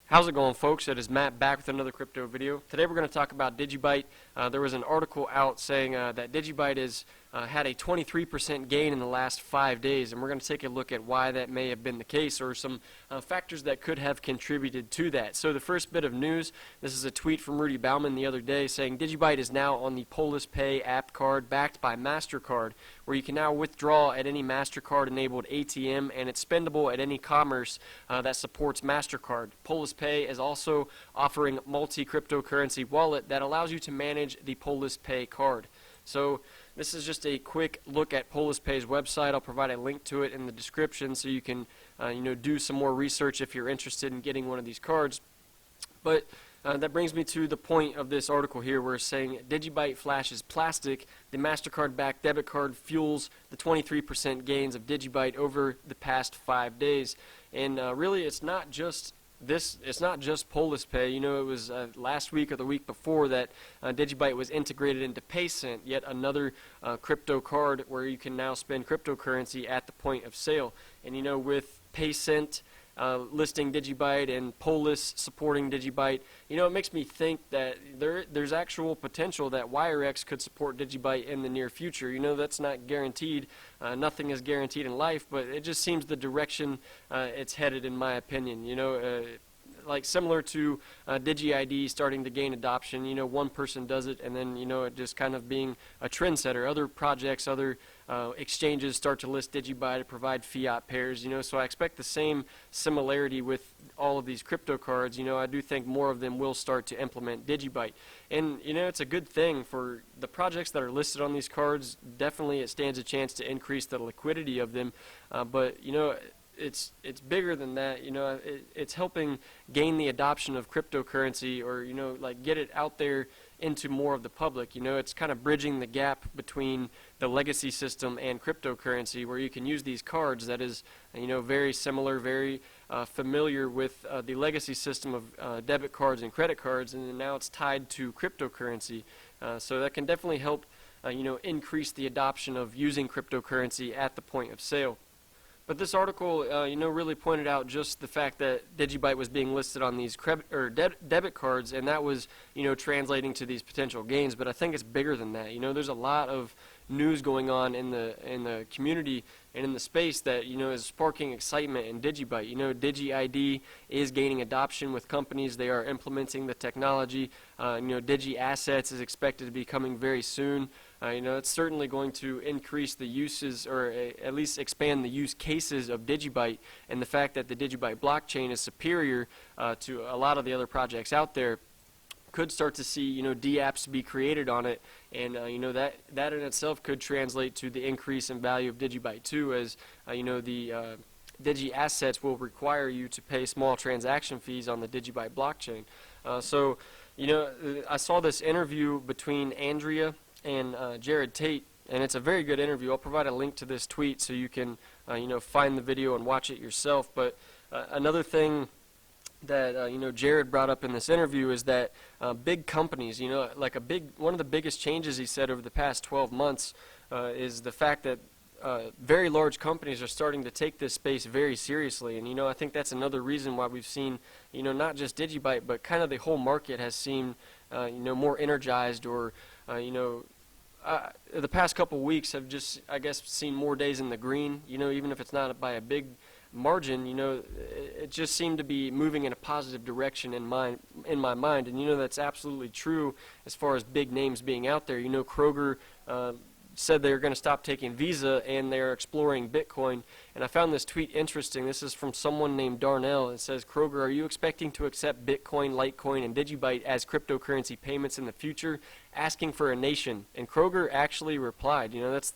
How's it going, folks? It is Matt back with another crypto video. Today we're going to talk about DigiByte. There was an article out saying that DigiByte has had a 23% gain in the last 5 days, and we're going to take a look at why that may have been the case or some factors that could have contributed to that. So the first bit of news, this is a tweet from Rudy Bouwman the other day saying DigiByte is now on the PolisPay app card backed by MasterCard, where you can now withdraw at any MasterCard-enabled ATM, and it's spendable at any commerce that supports MasterCard. PolisPay is also offering multi-cryptocurrency wallet that allows you to manage the PolisPay card. So this is just a quick look at PolisPay's website. I'll provide a link to it in the description so you can do some more research if you're interested in getting one of these cards. But that brings me to the point of this article here, where it's saying DigiByte flashes plastic. The MasterCard-backed debit card fuels the 23% gains of DigiByte over the past 5 days. And really, it's not just it's not just PolisPay. You know, it was last week or the week before that DigiByte was integrated into PayCent, yet another crypto card where you can now spend cryptocurrency at the point of sale. And you know, with PayCent listing DigiByte and Polis supporting DigiByte, you know, it makes me think that there's actual potential that WireX could support DigiByte in the near future. You know, that's not guaranteed. Nothing is guaranteed in life, but it just seems the direction it's headed, in my opinion. You know, like similar to digi-id starting to gain adoption. You know, one person does it, and then, you know, it just kind of being a trendsetter. Other projects, other exchanges start to list DigiByte to provide fiat pairs. You know, so I expect the same similarity with all of these crypto cards. You know, I do think more of them will start to implement DigiByte, and you know, it's a good thing for the projects that are listed on these cards. Definitely, it stands a chance to increase the liquidity of them, but you know, it's bigger than that. You know, it's helping gain the adoption of cryptocurrency, or you know, like get it out there into more of the public. You know, it's kind of bridging the gap between the legacy system and cryptocurrency, where you can use these cards that is, you know, very similar, very familiar with the legacy system of debit cards and credit cards, and now it's tied to cryptocurrency. So that can definitely help, you know, increase the adoption of using cryptocurrency at the point of sale. But this article, you know, really pointed out just the fact that DigiByte was being listed on these debit cards, and that was, you know, translating to these potential gains. But I think it's bigger than that. You know, there's a lot of news going on in the community and in the space that, you know, is sparking excitement in DigiByte. You know, digi-id is gaining adoption with companies. They are implementing the technology. You know, digi-assets is expected to be coming very soon. You know, it's certainly going to increase the uses, or at least expand the use cases of DigiByte, and the fact that the DigiByte blockchain is superior to a lot of the other projects out there could start to see, you know, dApps be created on it, and you know, that in itself could translate to the increase in value of DigiByte too, as you know, the Digi assets will require you to pay small transaction fees on the DigiByte blockchain. So, you know, I saw this interview between Andrea and Tate, and it's a very good interview. I'll provide a link to this tweet so you can, you know, find the video and watch it yourself. But another thing that you know, Jared brought up in this interview is that big companies, you know, like one of the biggest changes he said over the past 12 months is the fact that very large companies are starting to take this space very seriously. And you know, I think that's another reason why we've seen, you know, not just DigiByte, but kind of the whole market has seemed you know, more energized, or you know, the past couple weeks have just, I guess, seen more days in the green. You know, even if it's not by a big margin, you know, it just seemed to be moving in a positive direction in my mind. And you know, that's absolutely true as far as big names being out there. You know, Kroger said they're going to stop taking Visa, and they're exploring Bitcoin. And I found this tweet interesting. This is from someone named Darnell. It says, "Kroger, are you expecting to accept Bitcoin, Litecoin, and DigiByte as cryptocurrency payments in the future? Asking for a nation." And Kroger actually replied. You know, that's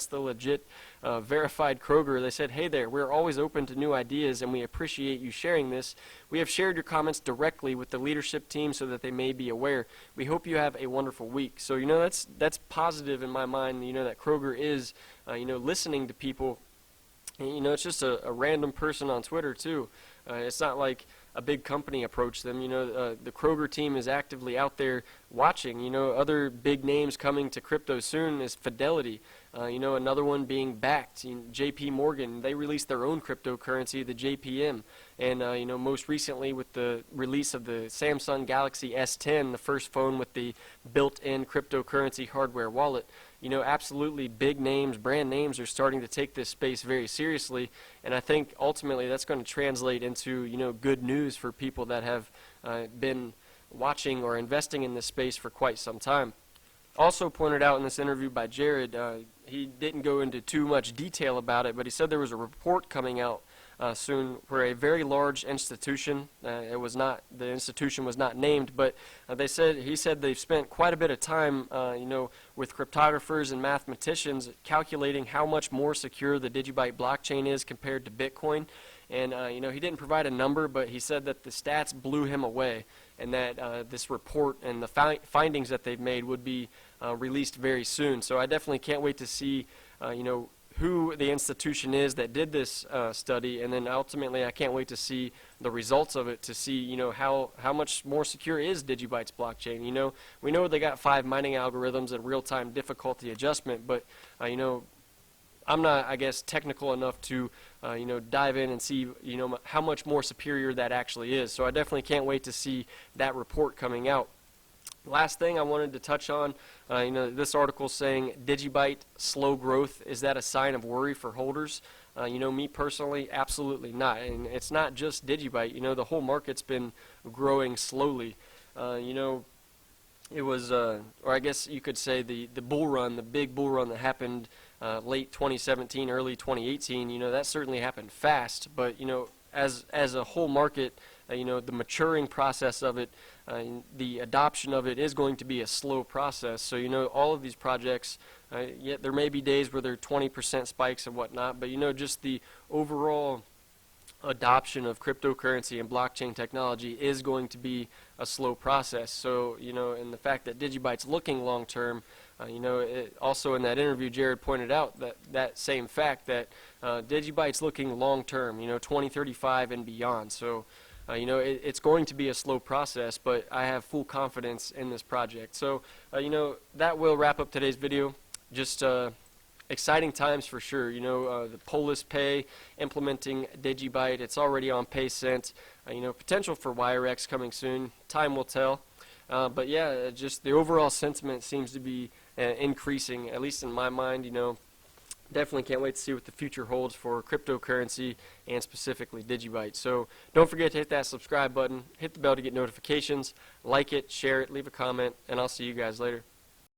the legit verified Kroger. They said, "Hey there, we're always open to new ideas, and we appreciate you sharing this. We have shared your comments directly with the leadership team so that they may be aware. We hope you have a wonderful week." So, you know, that's positive in my mind. You know, that Kroger is you know, listening to people. And, you know, it's just a random person on Twitter too. It's not like a big company approached them. You know, the Kroger team is actively out there watching. You know, other big names coming to crypto soon is Fidelity. Another one being backed. JP Morgan, they released their own cryptocurrency, the JPM. And, most recently with the release of the Samsung Galaxy S10, the first phone with the built-in cryptocurrency hardware wallet, absolutely big names, brand names are starting to take this space very seriously. And I think ultimately that's going to translate into, good news for people that have been watching or investing in this space for quite some time. Also pointed out in this interview by Jared, he didn't go into too much detail about it, but he said there was a report coming out soon where a very large institution, the institution was not named, but he said they've spent quite a bit of time, with cryptographers and mathematicians calculating how much more secure the DigiByte blockchain is compared to Bitcoin. And, he didn't provide a number, but he said that the stats blew him away, and that this report and the findings that they've made would be released very soon. So I definitely can't wait to see, who the institution is that did this study, and then ultimately I can't wait to see the results of it to see, how much more secure is DigiByte's blockchain. We know they got 5 mining algorithms and real-time difficulty adjustment, but, I'm not, I guess, technical enough to, dive in and see, how much more superior that actually is. So I definitely can't wait to see that report coming out. Last thing I wanted to touch on, this article saying DigiByte slow growth, is that a sign of worry for holders? Me personally, absolutely not. And it's not just DigiByte. The whole market's been growing slowly. It was, or I guess you could say the bull run, the big bull run that happened late 2017, early 2018, that certainly happened fast. But, as a whole market, the maturing process of it, the adoption of it is going to be a slow process. So, all of these projects, yet there may be days where there are 20% spikes and whatnot, but, just the overall adoption of cryptocurrency and blockchain technology is going to be a slow process. So, and the fact that DigiByte's looking long term, also in that interview, Jared pointed out that same fact that DigiByte's looking long term, 2035 and beyond. So, it's going to be a slow process, but I have full confidence in this project. So, that will wrap up today's video. Just exciting times for sure. The PolisPay implementing DigiByte. It's already on PayCent. Potential for WireX coming soon. Time will tell. But yeah, just the overall sentiment seems to be increasing, at least in my mind. Definitely can't wait to see what the future holds for cryptocurrency and specifically DigiByte. So don't forget to hit that subscribe button, hit the bell to get notifications, like it, share it, leave a comment, and I'll see you guys later.